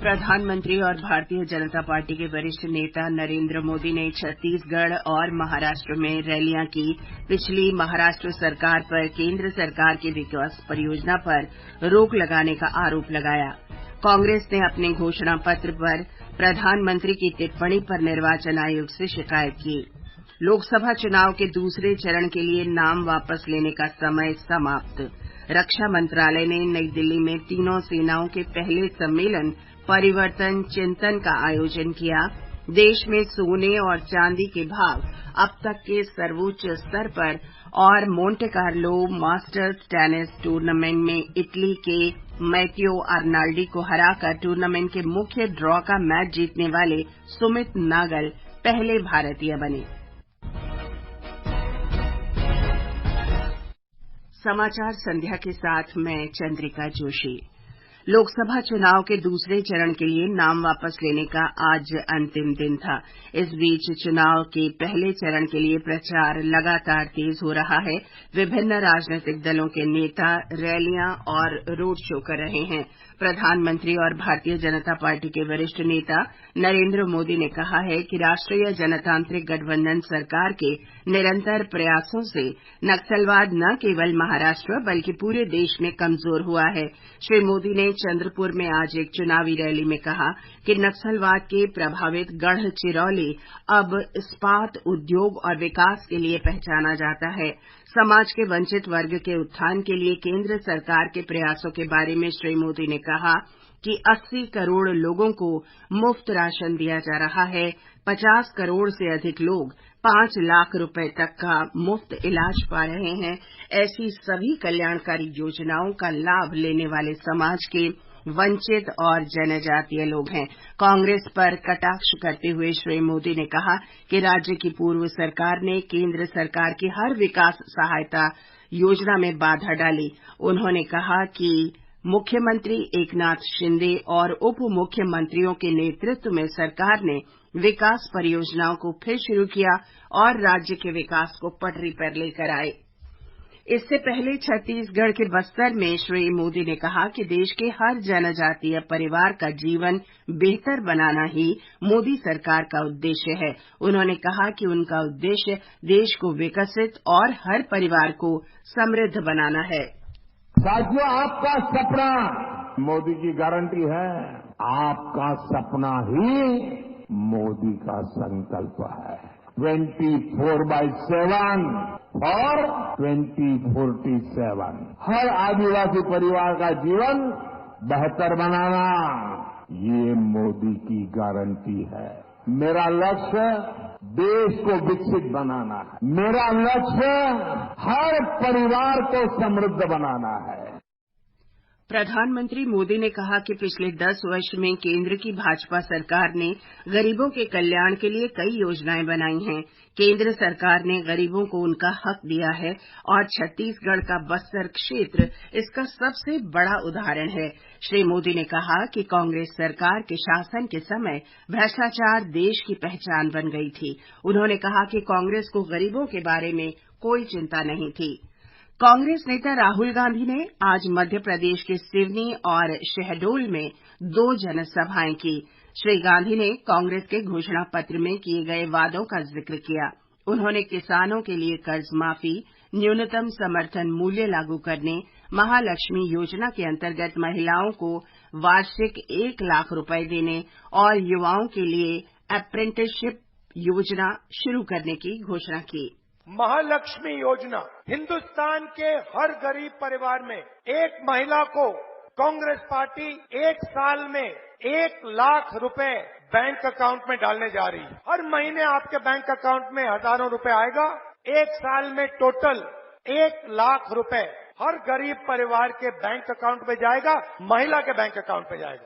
प्रधानमंत्री और भारतीय जनता पार्टी के वरिष्ठ नेता नरेंद्र मोदी ने छत्तीसगढ़ और महाराष्ट्र में रैलियां की। पिछली महाराष्ट्र सरकार पर केंद्र सरकार की विकास परियोजना पर रोक लगाने का आरोप लगाया। कांग्रेस ने अपने घोषणा पत्र पर प्रधानमंत्री की टिप्पणी पर निर्वाचन आयोग से शिकायत की। लोकसभा चुनाव के दूसरे चरण के लिए नाम वापस लेने का समय समाप्त। रक्षा मंत्रालय ने नई दिल्ली में तीनों सेनाओं के पहले सम्मेलन परिवर्तन चिंतन का आयोजन किया। देश में सोने और चांदी के भाव अब तक के सर्वोच्च स्तर पर और Monte Carlo masters tennis tournament में इटली के मैटियो अर्नाल्डी को हराकर टूर्नामेंट के मुख्य ड्रॉ का मैच जीतने वाले सुमित नागल पहले भारतीय बने। समाचार संध्या के साथ मैं चंद्रिका जोशी। लोकसभा चुनाव के दूसरे चरण के लिए नाम वापस लेने का आज अंतिम दिन था। इस बीच चुनाव के पहले चरण के लिए प्रचार लगातार तेज हो रहा है। विभिन्न राजनीतिक दलों के नेता रैलियां और रोड शो कर रहे हैं। प्रधानमंत्री और भारतीय जनता पार्टी के वरिष्ठ नेता नरेंद्र मोदी ने कहा है कि राष्ट्रीय जनतांत्रिक गठबंधन सरकार के निरंतर प्रयासों से नक्सलवाद न केवल महाराष्ट्र बल्कि पूरे देश में कमजोर हुआ है। श्री मोदी ने चंद्रपुर में आज एक चुनावी रैली में कहा कि नक्सलवाद के प्रभावित गढ़चिरौली अब इस्पात उद्योग और विकास के लिए पहचाना जाता है। समाज के वंचित वर्ग के उत्थान के लिए केंद्र सरकार के प्रयासों के बारे में श्री मोदी ने कहा कि 80 करोड़ लोगों को मुफ्त राशन दिया जा रहा है। 50 करोड़ से अधिक लोग 5 लाख रुपए तक का मुफ्त इलाज पा रहे हैं। ऐसी सभी कल्याणकारी योजनाओं का लाभ लेने वाले समाज के वंचित और जनजातीय लोग हैं। कांग्रेस पर कटाक्ष करते हुए श्री मोदी ने कहा कि राज्य की पूर्व सरकार ने केंद्र सरकार की हर विकास सहायता योजना में बाधा डाली। उन्होंने कहा कि मुख्यमंत्री एकनाथ शिंदे और उप मुख्यमंत्रियों के नेतृत्व में सरकार ने विकास परियोजनाओं को फिर शुरू किया और राज्य के विकास को पटरी पर लेकर आए। इससे पहले छत्तीसगढ़ के बस्तर में श्री मोदी ने कहा कि देश के हर जनजातीय परिवार का जीवन बेहतर बनाना ही मोदी सरकार का उद्देश्य है। उन्होंने कहा कि उनका उद्देश्य देश को विकसित और हर परिवार को समृद्ध बनाना है। साथियों, आपका सपना मोदी की गारंटी है। आपका सपना ही मोदी का संकल्प है। 24/7 और 2047 हर आदिवासी परिवार का जीवन बेहतर बनाना, ये मोदी की गारंटी है। मेरा लक्ष्य देश को विकसित बनाना है। मेरा लक्ष्य हर परिवार को समृद्ध बनाना है। प्रधानमंत्री मोदी ने कहा कि पिछले 10 वर्ष में केंद्र की भाजपा सरकार ने गरीबों के कल्याण के लिए कई योजनाएं बनाई हैं। केंद्र सरकार ने गरीबों को उनका हक दिया है और छत्तीसगढ़ का बस्तर क्षेत्र इसका सबसे बड़ा उदाहरण है। श्री मोदी ने कहा कि कांग्रेस सरकार के शासन के समय भ्रष्टाचार देश की पहचान बन गई थी। उन्होंने कहा कि कांग्रेस को गरीबों के बारे में कोई चिंता नहीं थी। कांग्रेस नेता राहुल गांधी ने आज मध्य प्रदेश के सिवनी और शहडोल में 2 जनसभाएं की। श्री गांधी ने कांग्रेस के घोषणा पत्र में किए गए वादों का जिक्र किया। उन्होंने किसानों के लिए कर्ज माफी, न्यूनतम समर्थन मूल्य लागू करने, महालक्ष्मी योजना के अंतर्गत महिलाओं को वार्षिक 1 लाख रुपए देने और युवाओं के लिए अप्रेंटिसशिप योजना शुरू करने की घोषणा की। महालक्ष्मी योजना हिंदुस्तान के हर गरीब परिवार में एक महिला को कांग्रेस पार्टी 1 साल में 1 लाख रुपए बैंक अकाउंट में डालने जा रही है। हर महीने आपके बैंक अकाउंट में हजारों रुपए आएगा। 1 साल में टोटल 1 लाख रुपए हर गरीब परिवार के बैंक अकाउंट में जाएगा, महिला के बैंक अकाउंट में जाएगा।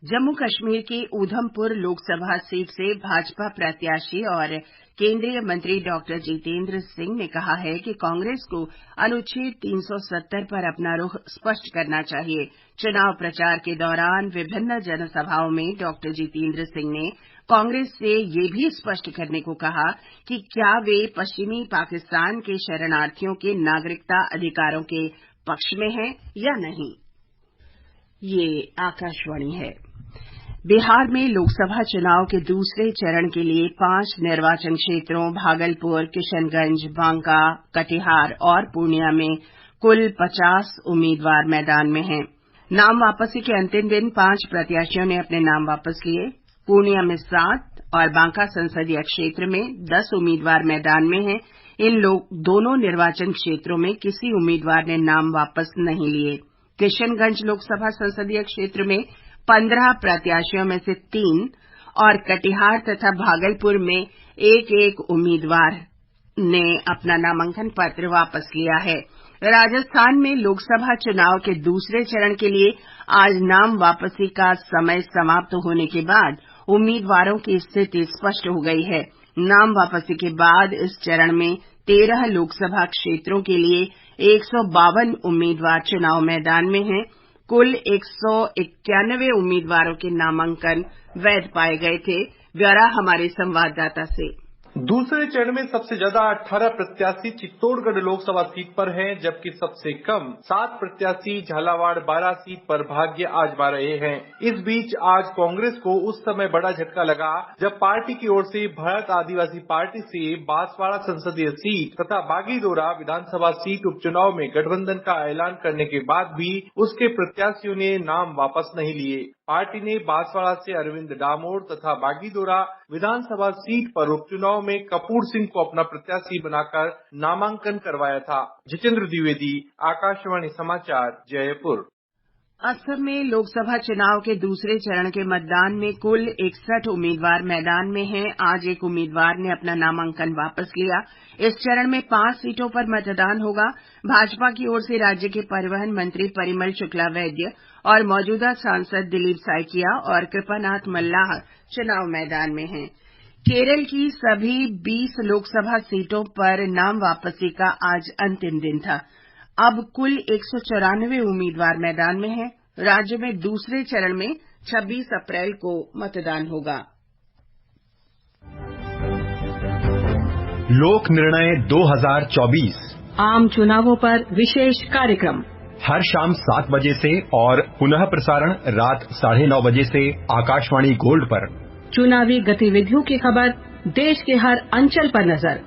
जम्मू कश्मीर की ऊधमपुर लोकसभा सीट से भाजपा प्रत्याशी और केंद्रीय मंत्री डॉक्टर जितेंद्र सिंह ने कहा है कि कांग्रेस को अनुच्छेद 370 पर अपना रुख स्पष्ट करना चाहिए। चुनाव प्रचार के दौरान विभिन्न जनसभाओं में डॉक्टर जितेंद्र सिंह ने कांग्रेस से ये भी स्पष्ट करने को कहा कि क्या वे पश्चिमी पाकिस्तान के शरणार्थियों के नागरिकता अधिकारों के पक्ष में हैं या नहीं। ये आकाशवाणी है। बिहार में लोकसभा चुनाव के दूसरे चरण के लिए 5 निर्वाचन क्षेत्रों भागलपुर, किशनगंज, बांका, कटिहार और पूर्णिया में कुल 50 उम्मीदवार मैदान में हैं। नाम वापसी के अंतिम दिन 5 प्रत्याशियों ने अपने नाम वापस लिए। पूर्णिया में 7 और बांका संसदीय क्षेत्र में 10 उम्मीदवार मैदान में हैं। इन दोनों निर्वाचन क्षेत्रों में किसी उम्मीदवार ने नाम वापस नहीं लिए। किशनगंज लोकसभा संसदीय क्षेत्र में 15 प्रत्याशियों में से 3 और कटिहार तथा भागलपुर में एक उम्मीदवार ने अपना नामांकन पत्र वापस लिया है। राजस्थान में लोकसभा चुनाव के दूसरे चरण के लिए आज नाम वापसी का समय समाप्त होने के बाद उम्मीदवारों की स्थिति स्पष्ट हो गई है। नाम वापसी के बाद इस चरण में 13 लोकसभा क्षेत्रों के लिए 152 उम्मीदवार चुनाव मैदान में हैं। कुल 191 उम्मीदवारों के नामांकन वैध पाए गए थे। ब्यौरा हमारे संवाददाता से। दूसरे चरण में सबसे ज्यादा 18 प्रत्याशी चित्तौड़गढ़ लोकसभा सीट पर हैं, जबकि सबसे कम 7 प्रत्याशी झालावाड़ 12 सीट पर भाग्य आजमा रहे हैं। इस बीच आज कांग्रेस को उस समय बड़ा झटका लगा जब पार्टी की ओर से भारत आदिवासी पार्टी से बांसवाड़ा संसदीय सीट तथा बागीदोरा विधानसभा सीट उपचुनाव में गठबंधन का ऐलान करने के बाद भी उसके प्रत्याशियों ने नाम वापस नहीं लिए। पार्टी ने बांसवाड़ा से अरविंद डामोर तथा बागीदोरा विधानसभा सीट पर उपचुनाव में कपूर सिंह को अपना प्रत्याशी बनाकर नामांकन करवाया था। जितेंद्र द्विवेदी, आकाशवाणी समाचार, जयपुर। असम में लोकसभा चुनाव के दूसरे चरण के मतदान में कुल 61 उम्मीदवार मैदान में हैं। आज एक उम्मीदवार ने अपना नामांकन वापस लिया। इस चरण में 5 सीटों पर मतदान होगा। भाजपा की ओर से राज्य के परिवहन मंत्री परिमल शुक्ला वैद्य और मौजूदा सांसद दिलीप साइकिया और कृपानाथ मल्लाह चुनाव मैदान में हैं। केरल की सभी 20 लोकसभा सीटों पर नाम वापसी का आज अंतिम दिन था। अब कुल 194 उम्मीदवार मैदान में हैं। राज्य में दूसरे चरण में 26 अप्रैल को मतदान होगा। लोक निर्णय 2024 आम चुनावों पर विशेष कार्यक्रम हर शाम 7 बजे से और पुनः प्रसारण रात 9:30 बजे से आकाशवाणी गोल्ड पर। चुनावी गतिविधियों की खबर, देश के हर अंचल पर नजर,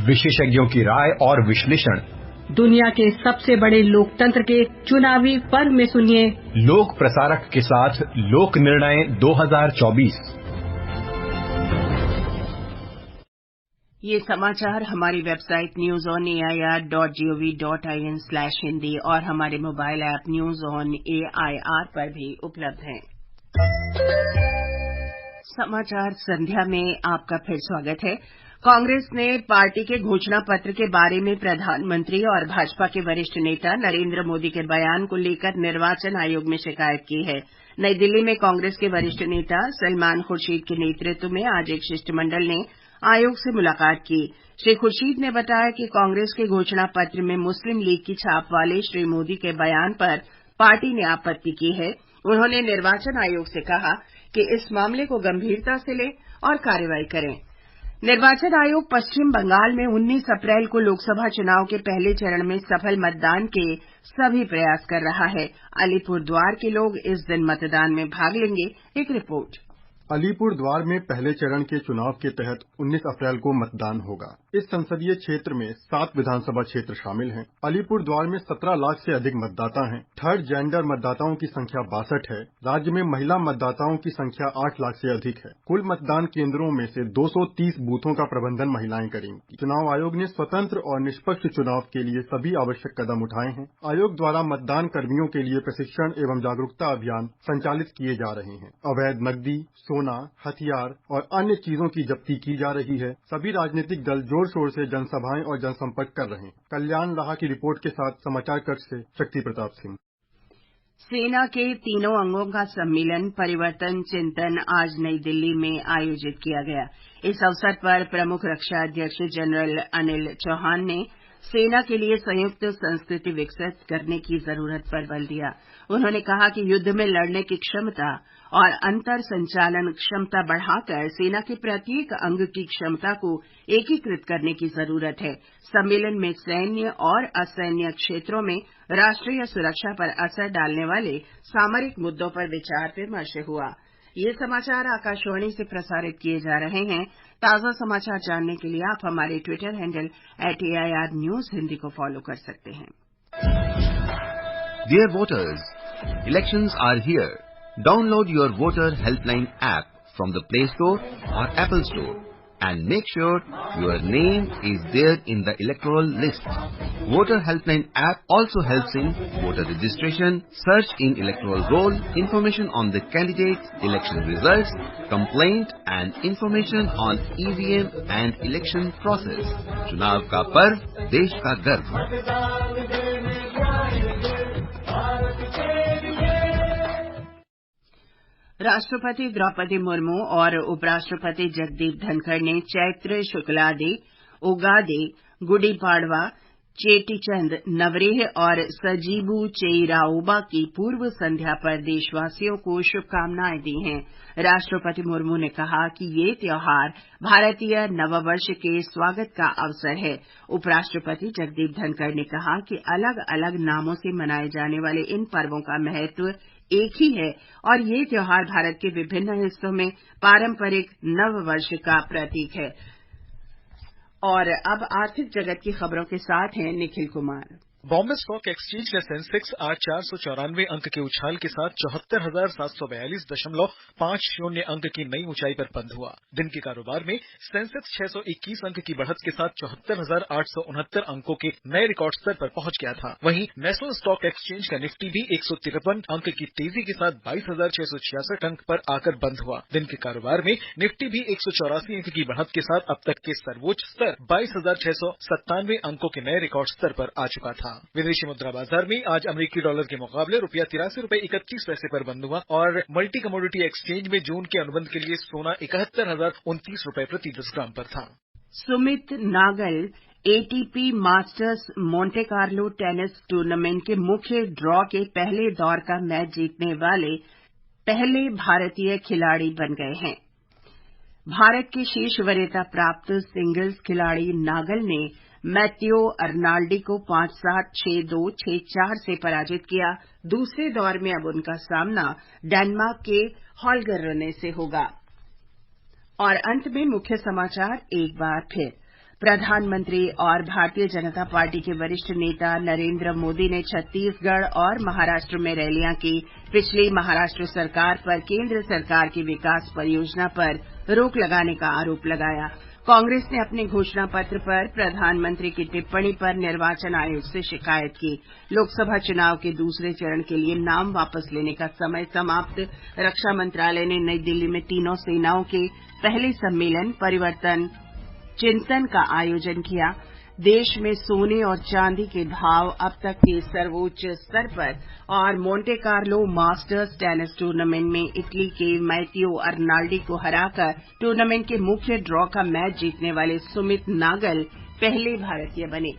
विशेषज्ञों की राय और विश्लेषण। दुनिया के सबसे बड़े लोकतंत्र के चुनावी पर्व में सुनिए लोक प्रसारक के साथ लोक निर्णय 2024। ये समाचार हमारी वेबसाइट newsonair.gov.in/hindi और हमारे mobile app news on AIR पर भी उपलब्ध हैं। समाचार संध्या में आपका फिर स्वागत है। कांग्रेस ने पार्टी के घोषणा पत्र के बारे में प्रधानमंत्री और भाजपा के वरिष्ठ नेता नरेंद्र मोदी के बयान को लेकर निर्वाचन आयोग में शिकायत की है। नई दिल्ली में कांग्रेस के वरिष्ठ नेता सलमान खुर्शीद के नेतृत्व में आज एक शिष्टमंडल ने आयोग से मुलाकात की। श्री खुर्शीद ने बताया कि कांग्रेस के घोषणा पत्र में मुस्लिम लीग की छाप वाले श्री मोदी के बयान पर पार्टी ने आपत्ति की है। उन्होंने निर्वाचन आयोग से कहा कि इस मामले को गंभीरता से लें और कार्रवाई करें। निर्वाचन आयोग पश्चिम बंगाल में 19 अप्रैल को लोकसभा चुनाव के पहले चरण में सफल मतदान के सभी प्रयास कर रहा है। अलीपुरद्वार के लोग इस दिन मतदान में भाग लेंगे। एक रिपोर्ट। अलीपुरद्वार में पहले चरण के चुनाव के तहत 19 अप्रैल को मतदान होगा। इस संसदीय क्षेत्र में 7 विधानसभा क्षेत्र शामिल हैं। अलीपुरद्वार में 17 लाख से अधिक मतदाता हैं। थर्ड जेंडर मतदाताओं की संख्या 62 है। राज्य में महिला मतदाताओं की संख्या 8 लाख से अधिक है। कुल मतदान केंद्रों में से 230 बूथों का प्रबंधन महिलाएं करेंगी। चुनाव आयोग ने स्वतंत्र और निष्पक्ष चुनाव के लिए सभी आवश्यक कदम उठाए हैं। आयोग द्वारा मतदान कर्मियों के लिए प्रशिक्षण एवं जागरूकता अभियान संचालित किए जा रहे हैं। अवैध नकदी, सोना, हथियार और अन्य चीजों की जब्ती की जा रही है। सभी राजनीतिक दल जोर शोर से जनसभाएं और जनसंपर्क कर रहे हैं। कल्याण लाहा की रिपोर्ट के साथ समाचार कक्ष से शक्ति प्रताप सिंह। सेना के तीनों अंगों का सम्मेलन परिवर्तन चिंतन आज नई दिल्ली में आयोजित किया गया। इस अवसर पर प्रमुख रक्षा अध्यक्ष जनरल अनिल चौहान ने सेना के लिए संयुक्त संस्कृति विकसित करने की जरूरत पर बल दिया। उन्होंने कहा कि युद्ध में लड़ने की क्षमता और अंतर संचालन क्षमता बढ़ाकर सेना के प्रत्येक अंग की क्षमता को एकीकृत करने की जरूरत है। सम्मेलन में सैन्य और असैन्य क्षेत्रों में राष्ट्रीय सुरक्षा पर असर डालने वाले सामरिक मुद्दों पर विचार विमर्श हुआ। ये समाचार आकाशवाणी से प्रसारित किए जा रहे हैं। ताजा समाचार जानने के लिए आप हमारे Twitter handle @AIR News Hindi को फॉलो कर सकते हैं। Dear voters, elections are here. Download your voter helpline app from the Play Store or Apple Store and make sure your name is there in the electoral list. Voter helpline app also helps in voter registration, search in electoral roll, information on the candidates, election results, complaint and information on EVM and election process. चुनाव का पर्व, देश का गर्व। राष्ट्रपति द्रौपदी मुर्मू और उपराष्ट्रपति जगदीप धनखड़ ने चैत्र शुक्लादि, उगादि, गुड़ी पाड़वा, चेटीचंद, नवरेह और सजीबू चेइराओबा की पूर्व संध्या पर देशवासियों को शुभकामनाएं दी हैं। राष्ट्रपति मुर्मू ने कहा कि ये त्योहार भारतीय नववर्ष के स्वागत का अवसर है। उपराष्ट्रपति जगदीप धनखड़ ने कहा कि अलग अलग नामों से मनाए जाने वाले इन पर्वों का महत्व एक ही है और ये त्योहार भारत के विभिन्न हिस्सों में पारंपरिक नववर्ष का प्रतीक है। और अब आर्थिक जगत की खबरों के साथ हैं निखिल कुमार। बॉम्बे स्टॉक एक्सचेंज का सेंसेक्स आज 494 अंक के उछाल के साथ 74,742.50 अंक की नई ऊंचाई पर बंद हुआ। दिन के कारोबार में सेंसेक्स 621 अंक की बढ़त के साथ 74,869 अंकों के नए रिकॉर्ड स्तर पर पहुंच गया था। वहीं नेशनल स्टॉक एक्सचेंज का निफ्टी भी 153 अंक की तेजी के साथ 22,666 अंक पर आकर बंद हुआ। दिन के कारोबार में निफ्टी भी 184 अंक की बढ़त के साथ अब तक के सर्वोच्च स्तर 22,697 अंकों के नए रिकॉर्ड स्तर पर आ चुका था। विदेशी मुद्रा बाजार में आज अमेरिकी डॉलर के मुकाबले रुपया 83 रुपए 31 पैसे पर बंद हुआ और मल्टी कमोडिटी एक्सचेंज में जून के अनुबंध के लिए सोना 71,029 रुपए प्रति 10 ग्राम पर था। Sumit Nagal ATP Masters Monte Carlo tennis tournament के मुख्य ड्रॉ के पहले दौर का मैच जीतने वाले पहले भारतीय खिलाड़ी बन गए हैं। भारत के शीर्ष वरीयता प्राप्त सिंगल्स खिलाड़ी नागल ने मैथ्यू अर्नाल्डी को 5-7, 6-2, 6-4 से पराजित किया। दूसरे दौर में अब उनका सामना डेनमार्क के हॉलगर रने से होगा। और अंत में मुख्य समाचार एक बार फिर। प्रधानमंत्री और भारतीय जनता पार्टी के वरिष्ठ नेता नरेंद्र मोदी ने छत्तीसगढ़ और महाराष्ट्र में रैलियां की। पिछली महाराष्ट्र सरकार पर केंद्र सरकार की विकास परियोजना पर रोक लगाने का आरोप लगाया। कांग्रेस ने अपने घोषणा पत्र पर प्रधानमंत्री की टिप्पणी पर निर्वाचन आयोग से शिकायत की। लोकसभा चुनाव के दूसरे चरण के लिए नाम वापस लेने का समय समाप्त। रक्षा मंत्रालय ने नई दिल्ली में तीनों सेनाओं के पहले सम्मेलन परिवर्तन चिंतन का आयोजन किया। देश में सोने और चांदी के भाव अब तक के सर्वोच्च स्तर पर। और Monte Carlo masters tennis tournament में इटली के मैथ्यू अर्नाल्डी को हराकर टूर्नामेंट के मुख्य ड्रॉ का मैच जीतने वाले सुमित नागल पहले भारतीय बने।